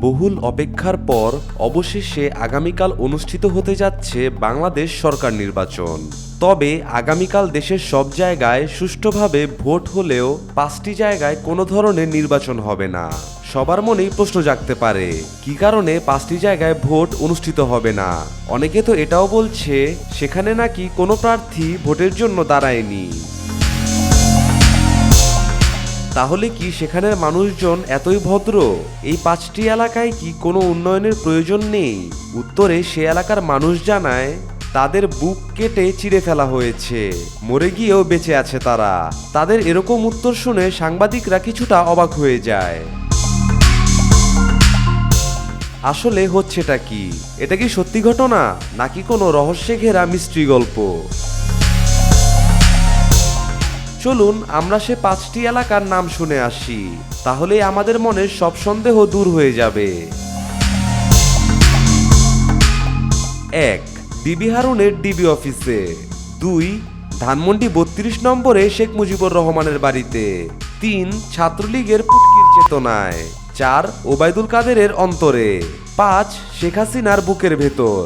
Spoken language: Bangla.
বহুল অপেক্ষার পর অবশেষে আগামীকাল অনুষ্ঠিত হতে যাচ্ছে বাংলাদেশ সরকার নির্বাচন। তবে আগামীকাল দেশের সব জায়গায় সুষ্ঠুভাবে ভোট হলেও 5টি জায়গায় কোনো ধরনের নির্বাচন হবে না। সবার মনেই প্রশ্ন জাগতে পারে, কী কারণে 5টি জায়গায় ভোট অনুষ্ঠিত হবে না। অনেকে তো এটাও বলছে সেখানে নাকি কোনো প্রার্থী ভোটের জন্য দাঁড়ায়নি। তাহলে কি সেখানের মানুষজন এতই ভদ্র? এই 5টি এলাকায় কি কোনো উন্নয়নের প্রয়োজন নেই? উত্তরে সে এলাকার মানুষ জানায়, তাদের বুক কেটে চিড়ে ফেলা হয়েছে, মরে গিয়েও বেঁচে আছে তারা। তাদের এরকম উত্তর শুনে সাংবাদিকরা কিছুটা অবাক হয়ে যায়। আসলে হচ্ছেটা কি? এটা কি সত্যি ঘটনা নাকি কোনো রহস্যে ঘেরা মিস্ট্রি গল্প? চলুন আমরা সে 5টি এলাকার নাম শুনে আসি, তাহলে আমাদের মনের সব সন্দেহ দূর হয়ে যাবে। 1. ডিবি হারুনের ডিবি অফিসে। 2. ধানমন্ডি 32 নম্বরে শেখ মুজিবুর রহমানের বাড়িতে। 3. ছাত্রলীগের পুটকির চেতনায়। 4. ওবায়দুল কাদেরের অন্তরে। 5. শেখ হাসিনার বুকের ভেতর।